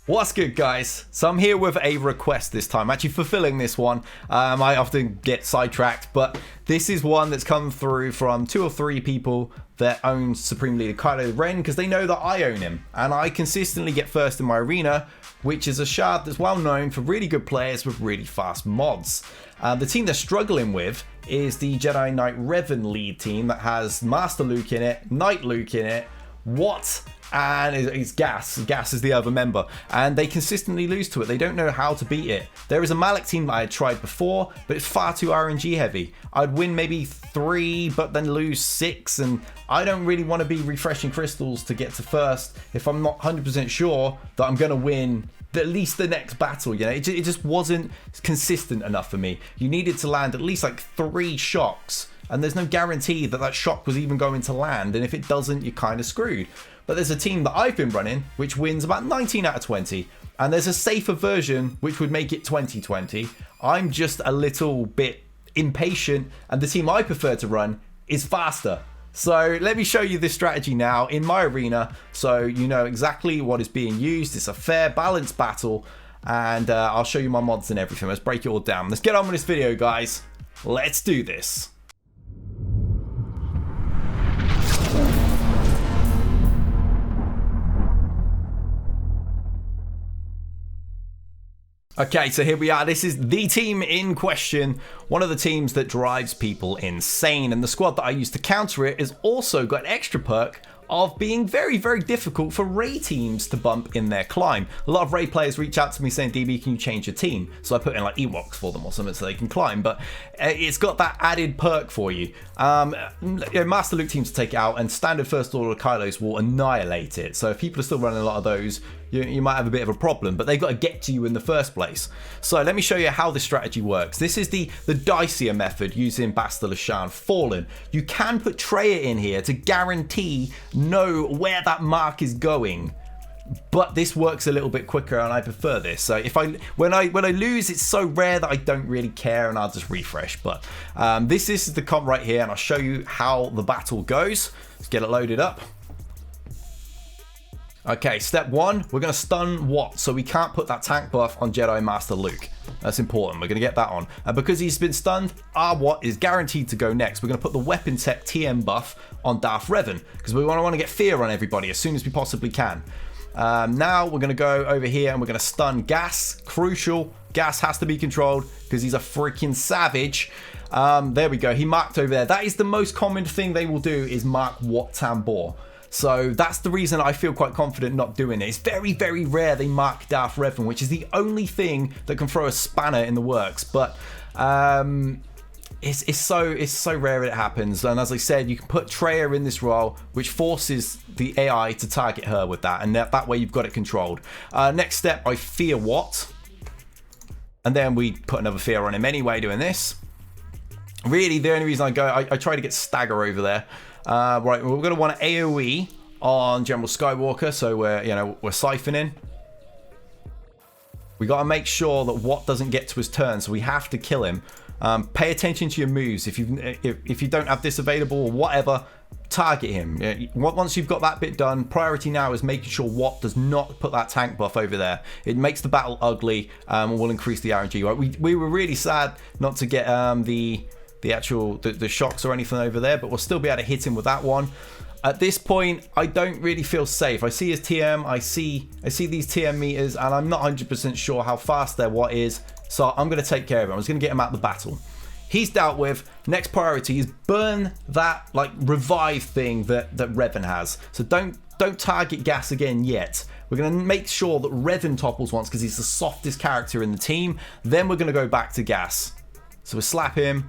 What's good, guys? So I'm here with a request this time, actually fulfilling this one. I often get sidetracked, but this is one that's come through from 2 or 3 people that own Supreme Leader Kylo Ren because they know that I own him, and I consistently get first in my arena, which is a shard that's well known for really good players with really fast mods. The team they're struggling with is the Jedi Knight Revan lead team that has Master Luke in it, Knight Luke in it, Wat, and it's GAS. GAS is the other member, and they consistently lose to it. They don't know how to beat it. There is a Malak team that I had tried before, but it's far too RNG heavy. I'd win maybe 3, but then lose 6, and I don't really want to be refreshing crystals to get to first if I'm not 100% sure that I'm going to win at least the next battle. You know, it just wasn't consistent enough for me. You needed to land at least like 3 shocks, and there's no guarantee that that shock was even going to land, and if it doesn't, you're kind of screwed. But there's a team that I've been running which wins about 19 out of 20, and there's a safer version which would make it 20-20. I'm just a little bit impatient, and the team I prefer to run is faster. So let me show you this strategy now in my arena so you know exactly what is being used. It's a fair, balanced battle, and I'll show you my mods and everything. Let's break it all down. Let's get on with this video, guys. Let's do this. Okay, so here we are. This is the team in question, one of the teams that drives people insane, and the squad that I use to counter it has also got an extra perk of being very, very difficult for Ray teams to bump in their climb. A lot of Ray players reach out to me saying, DB, can you change your team? So I put in like Ewoks for them or something so they can climb, but it's got that added perk for you. Master Luke teams take it out, and standard First Order Kylos will annihilate it. So if people are still running a lot of those, you might have a bit of a problem, but they've got to get to you in the first place. So let me show you how this strategy works. This is the dicier method using Bastila Shan Fallen. You can put Traya in here to guarantee know where that mark is going, but this works a little bit quicker, and I prefer this. So if when I lose, it's so rare that I don't really care, and I'll just refresh. But this is the comp right here, and I'll show you how the battle goes. Let's get it loaded up. Okay, step 1, we're going to stun Wat, so we can't put that tank buff on Jedi Master Luke. That's important, we're going to get that on. And because he's been stunned, our Wat is guaranteed to go next. We're going to put the weapon tech TM buff on Darth Revan, because we want to get fear on everybody as soon as we possibly can. Now we're going to go over here and we're going to stun GAS. Crucial, GAS has to be controlled because he's a freaking savage. There we go, he marked over there. That is the most common thing they will do, is mark Wat Tambor. So that's the reason I feel quite confident not doing it. It's very, very rare they mark Darth Revan, which is the only thing that can throw a spanner in the works. But it's so rare it happens. And as I said, you can put Traya in this role, which forces the AI to target her with that, and that way you've got it controlled. Next step, I fear Wat, and then we put another fear on him anyway doing this. Really, the only reason I try to get stagger over there. Right, we're going to want an AoE on General Skywalker, so we're siphoning. We got to make sure that Wat doesn't get to his turn, so we have to kill him. Pay attention to your moves. If you don't have this available or whatever, target him. Once you've got that bit done, priority now is making sure Wat does not put that tank buff over there. It makes the battle ugly, and will increase the RNG. Right? We were really sad not to get the shocks or anything over there, but we'll still be able to hit him with that one. At this point, I don't really feel safe. I see his TM, I see these TM meters, and I'm not 100% sure how fast their Wat is, so I'm going to take care of him. I'm just going to get him out of the battle. He's dealt with. Next priority is burn that like revive thing that Revan has. So don't target GAS again yet. We're going to make sure that Revan topples once because he's the softest character in the team. Then we're going to go back to GAS. So we'll slap him.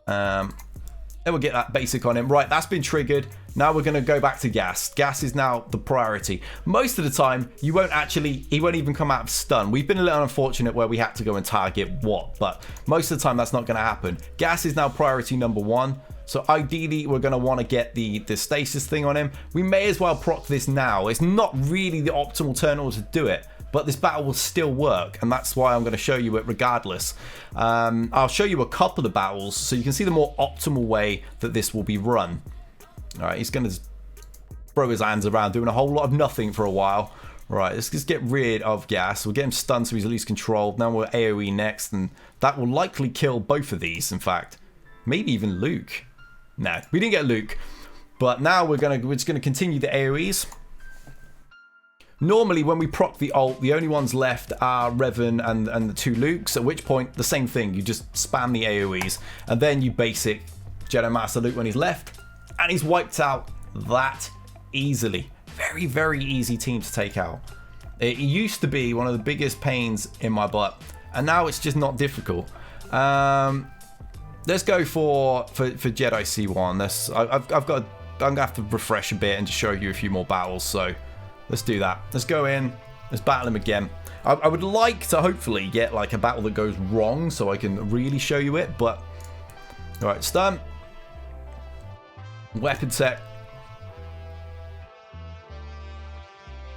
Then we'll get that basic on him. Right, that's been triggered. Now we're going to go back to GAS. GAS is now the priority. Most of the time, he won't even come out of stun. We've been a little unfortunate where we had to go and target Wat, but most of the time that's not going to happen. GAS is now priority number 1. So ideally, we're going to want to get the stasis thing on him. We may as well proc this now. It's not really the optimal turn order to do it, but this battle will still work, and that's why I'm going to show you it regardless. I'll show you a couple of battles so you can see the more optimal way that this will be run. All right, he's going to throw his hands around, doing a whole lot of nothing for a while. Right, let's just get rid of Gas. We'll get him stunned so he's at least controlled. Now we're AoE next, and that will likely kill both of these, in fact. Maybe even Luke. No, we didn't get Luke. But now we're just gonna continue the AoEs. Normally, when we proc the ult, the only ones left are Revan and the 2 Lukes, at which point, the same thing. You just spam the AoEs, and then you basic Jedi Master Luke when he's left, and he's wiped out that easily. Very, very easy team to take out. It used to be one of the biggest pains in my butt, and now it's just not difficult. Let's go for Jedi C1. I'm gonna have to refresh a bit and just show you a few more battles. So let's do that. Let's go in. Let's battle him again. I would like to hopefully get like a battle that goes wrong so I can really show you it. But all right, stun, weapon tech.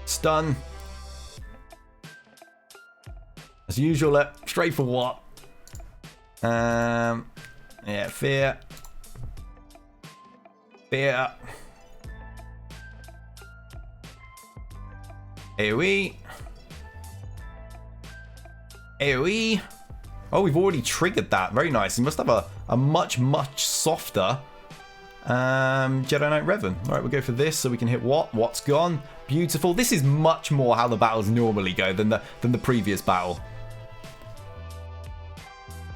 Stun. As usual, straight for what? Yeah, fear. Fear. AoE. AoE. Oh, we've already triggered that. Very nice. He must have a much, much softer Jedi Knight Revan. All right, we'll go for this so we can hit what? What's gone? Beautiful. This is much more how the battles normally go than the previous battle.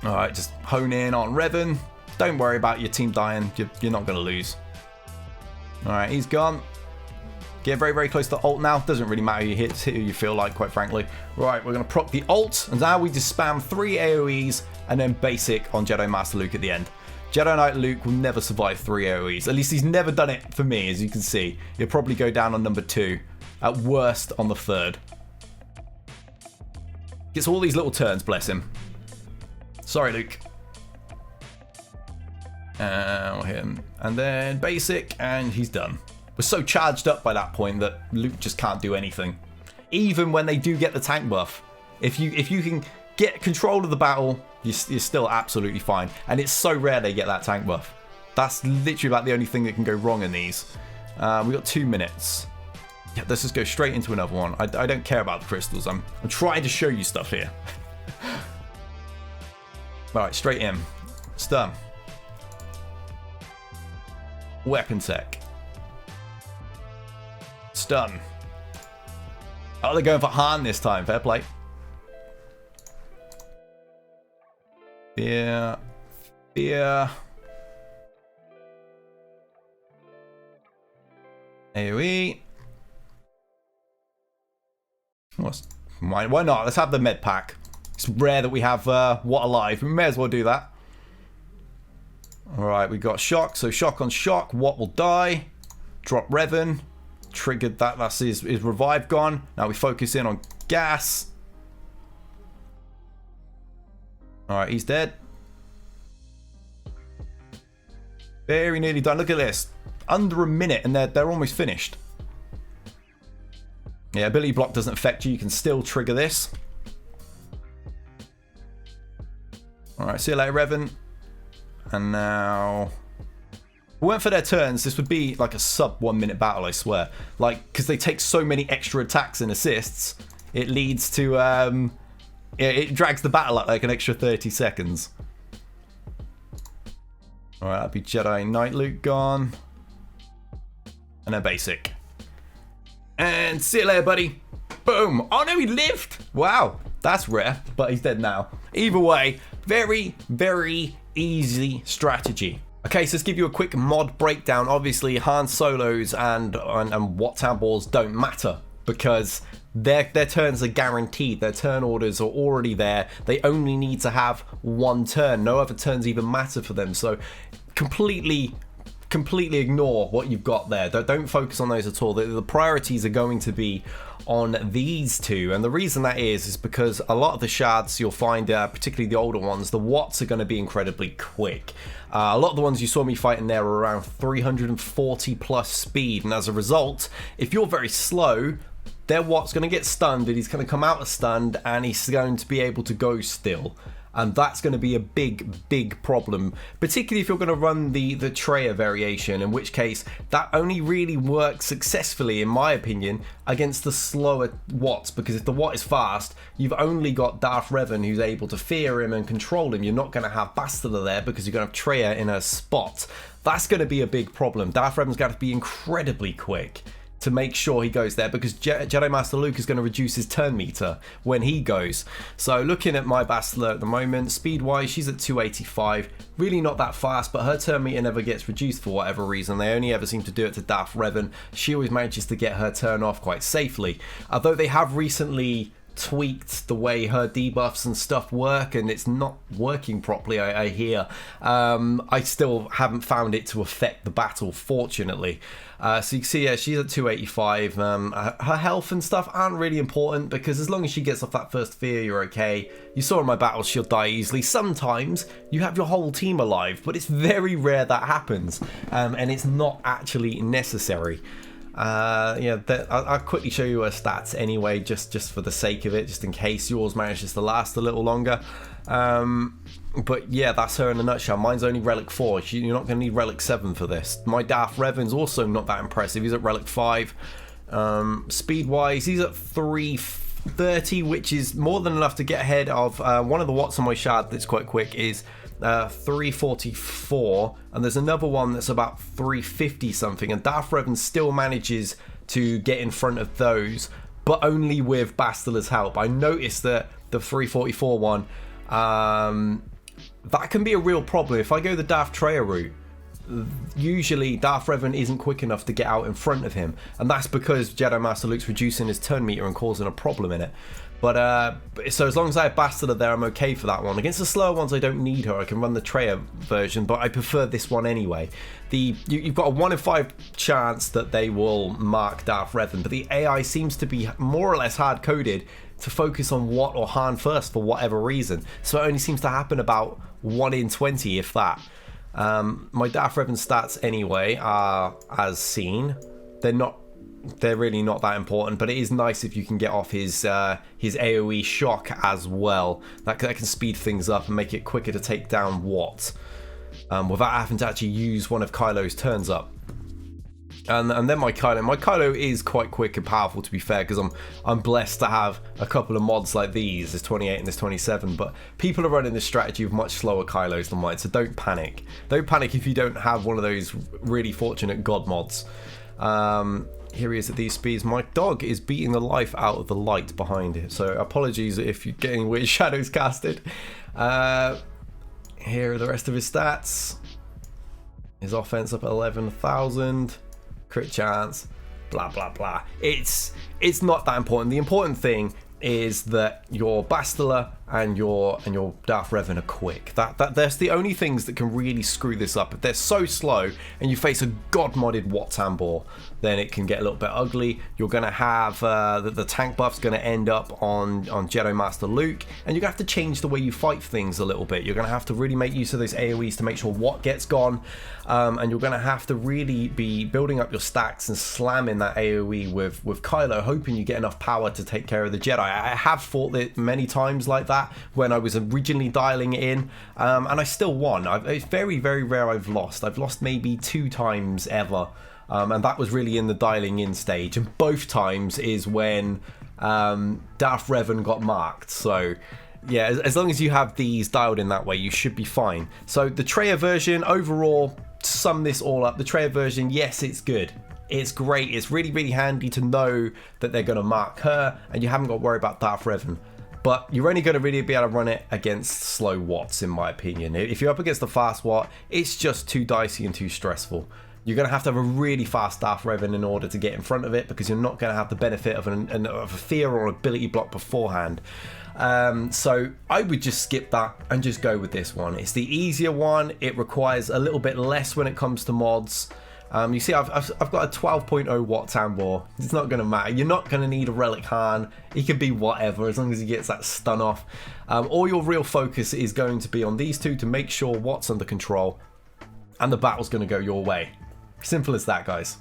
All right, just hone in on Revan. Don't worry about your team dying. You're not going to lose. All right, he's gone. Get very, very close to ult now. Doesn't really matter who you hit who you feel like, quite frankly. Right, we're going to proc the ult. And now we just spam 3 AoEs and then basic on Jedi Master Luke at the end. Jedi Knight Luke will never survive 3 AoEs. At least he's never done it for me, as you can see. He'll probably go down on number 2. At worst, on the 3rd. Gets all these little turns, bless him. Sorry, Luke. We'll hit him. And then basic, and he's done. We're so charged up by that point that Luke just can't do anything. Even when they do get the tank buff. If you can get control of the battle, you're still absolutely fine. And it's so rare they get that tank buff. That's literally about the only thing that can go wrong in these. We've got 2 minutes. Yeah, let's just go straight into another one. I don't care about the crystals. I'm trying to show you stuff here. Alright, straight in. Stun. Weapon tech. Stun. Oh, they're going for Han this time. Fair play. Fear. Fear. AoE. Why not? Let's have the med pack. It's rare that we have What alive. We may as well do that. Alright, we got shock. So shock on shock. What will die. Drop Revan. Triggered that. That's his revive gone. Now we focus in on gas. Alright, he's dead. Very nearly done. Look at this. Under a minute and they're almost finished. Yeah, ability block doesn't affect you. You can still trigger this. Alright, see you later, Revan. And now... If we went for their turns, this would be like a sub 1 minute battle, I swear. Like, because they take so many extra attacks and assists, it leads to... it drags the battle up like an extra 30 seconds. Alright, that'd be Jedi Knight Luke gone. And then basic. And see you later, buddy. Boom. Oh no, he lived. Wow. That's rare, but he's dead now. Either way, very, very easy strategy. Okay, so let's give you a quick mod breakdown. Obviously, Han Solos and Wat Balls don't matter because their turns are guaranteed. Their turn orders are already there. They only need to have 1 turn. No other turns even matter for them. So completely ignore what you've got there. Don't focus on those at all. The priorities are going to be on these 2, and the reason that is because a lot of the shards you'll find, particularly the older ones, the Watts are going to be incredibly quick. A lot of the ones you saw me fighting there are around 340 plus speed, and as a result, if you're very slow, their Watt's going to get stunned, and he's going to come out of stunned, and he's going to be able to go still. And that's going to be a big problem, particularly if you're going to run the Traya variation, in which case that only really works successfully, in my opinion, against the slower Wats, because if the Wat is fast, you've only got Darth Revan who's able to fear him and control him. You're not going to have Bastila there because you're going to have Traya in a spot. That's going to be a big problem. Darth Revan's got to be incredibly quick to make sure he goes there, because Jedi Master Luke is going to reduce his turn meter when he goes. So looking at my Bastila at the moment, speed wise she's at 285, really not that fast, but her turn meter never gets reduced for whatever reason. They only ever seem to do it to Darth Revan. She always manages to get her turn off quite safely, although they have recently tweaked the way her debuffs and stuff work, and it's not working properly, I hear. I still haven't found it to affect the battle, fortunately. So you can see, yeah, she's at 285. Her health and stuff aren't really important, because as long as she gets off that first fear, you're okay. You saw in my battles she'll die easily. Sometimes you have your whole team alive, but it's very rare that happens, and it's not actually necessary. Yeah, I'll quickly show you her stats anyway, just for the sake of it, just in case yours manages to last a little longer. But yeah, that's her in a nutshell. Mine's only Relic 4. You're not going to need Relic 7 for this. My Darth Revan's also not that impressive. He's at Relic 5. Speed-wise, he's at 330, which is more than enough to get ahead of one of the Wats on my shard that's quite quick is 344, and there's another one that's about 350 something, and Darth Revan still manages to get in front of those, but only with Bastila's help. I noticed that the 344 one, that can be a real problem. If I go the Darth Traya route, usually Darth Revan isn't quick enough to get out in front of him, and that's because Jedi Master Luke's reducing his turn meter and causing a problem in it. But so as long as I have Bastila there, I'm okay for that one. Against the slower ones, I don't need her. I can run the Traya version, but I prefer this one anyway. You've got a 1 in 5 chance that they will mark Darth Revan, but the AI seems to be more or less hard-coded to focus on Wat or Han first for whatever reason. So it only seems to happen about 1 in 20, if that. My Darth Revan stats anyway are as seen. They're really not that important, but it is nice if you can get off his AoE shock as well. That can speed things up and make it quicker to take down Wat without having to actually use one of Kylo's turns up. And then my Kylo is quite quick and powerful, to be fair, because I'm blessed to have a couple of mods like these. There's 28 and there's 27, but people are running this strategy with much slower Kylos than mine, so don't panic. Don't panic if you don't have one of those really fortunate god mods. Here he is at these speeds. My dog is beating the life out of the light behind it, so apologies if you're getting weird shadows casted. Here are the rest of his stats. His offense up at 11,000. Crit chance. Blah blah blah. It's not that important. The important thing is that your Bastila and your Darth Revan are quick. That's the only things that can really screw this up. If they're so slow and you face a god-modded Wat Tambor, then it can get a little bit ugly. You're going to have the tank buff's going to end up on Jedi Master Luke, and you're going to have to change the way you fight things a little bit. You're going to have to really make use of those AoEs to make sure Wat gets gone, and you're going to have to really be building up your stacks and slamming that AoE with Kylo, hoping you get enough power to take care of the Jedi. I have fought it many times like that when I was originally dialing it in, and I still won. It's very, very rare I've lost. I've lost maybe 2 times ever, and that was really in the dialing in stage, and both times is when Darth Revan got marked. So yeah, as long as you have these dialed in that way, you should be fine. So the Traya version, overall, to sum this all up, the Traya version, yes, it's good. It's great. It's really, really handy to know that they're going to mark her, and you haven't got to worry about Darth Revan. But you're only going to really be able to run it against slow Wats, in my opinion. If you're up against the fast Wat, it's just too dicey and too stressful. You're going to have a really fast Darth Revan in order to get in front of it, because you're not going to have the benefit of a fear or ability block beforehand. So I would just skip that and just go with this one. It's the easier one. It requires a little bit less when it comes to mods. You see, I've got a 12.0 Wat Tambor. It's not going to matter. You're not going to need a Relic Han. He could be whatever, as long as he gets that stun off. All your real focus is going to be on these two to make sure Wat's under control, and the battle's going to go your way. Simple as that, guys.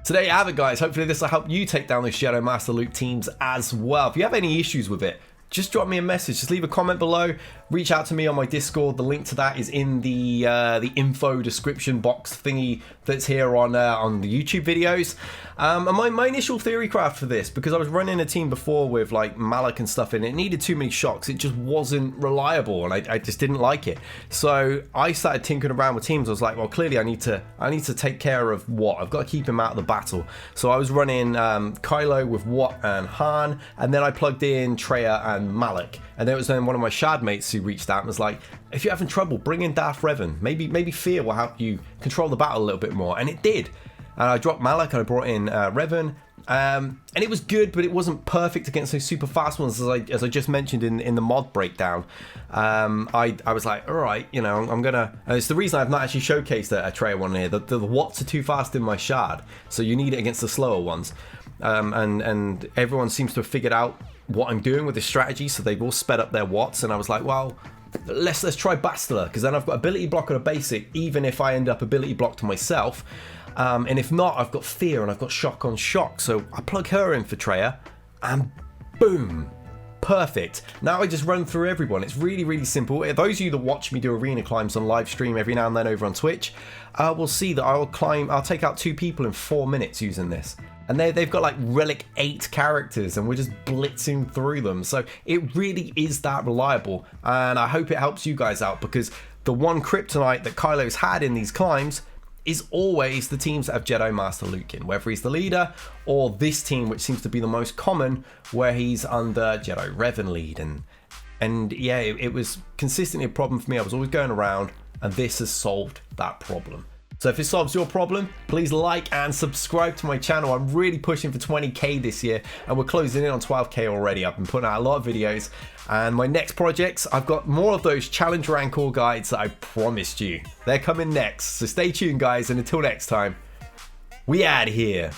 So there you have it, guys. Hopefully this will help you take down those Jedi Master Luke teams as well. If you have any issues with it, just drop me a message. Just leave a comment below. Reach out to me on my Discord. The link to that is in the info description box thingy that's here on the YouTube videos. And my initial theory craft for this, because I was running a team before with like Malak and stuff in it, needed too many shocks. It just wasn't reliable, and I just didn't like it. So I started tinkering around with teams. I was like, well, clearly I need to take care of Wat. I've got to keep him out of the battle. So I was running Kylo with Wat and Han, and then I plugged in Traya and Malak. And there was then one of my shard mates who reached out and was like, if you're having trouble, bring in Darth Revan. Maybe fear will help you control the battle a little bit more. And it did. And I dropped Malak and I brought in Revan. And it was good, but it wasn't perfect against those super fast ones, as I just mentioned in the mod breakdown. I was like, all right, you know, I'm gonna. And it's the reason I've not actually showcased a Traya one here. The Wats are too fast in my shard, so you need it against the slower ones. And everyone seems to have figured out what I'm doing with this strategy, so they've all sped up their Wats. And I was like, well, let's try Bastila, because then I've got ability block on a basic, even if I end up ability blocked myself. And if not, I've got fear and I've got shock on shock. So I plug her in for Traya, and boom, perfect. Now I just run through everyone. It's really, really simple. Those of you that watch me do arena climbs on live stream every now and then over on Twitch, will see that I'll take out 2 people in 4 minutes using this. And they've got like relic 8 characters, and we're just blitzing through them. So it really is that reliable. And I hope it helps you guys out, because the one kryptonite that Kylo's had in these climbs is always the teams that have Jedi Master Luke in, whether he's the leader or this team, which seems to be the most common, where he's under Jedi Revan lead. And yeah, it was consistently a problem for me. I was always going around, and this has solved that problem. So if it solves your problem, please like and subscribe to my channel. I'm really pushing for 20k this year, and we're closing in on 12k already. I've been putting out a lot of videos, and my next projects, I've got more of those challenge rank all guides that I promised you. They're coming next, so stay tuned guys, and until next time, we out here.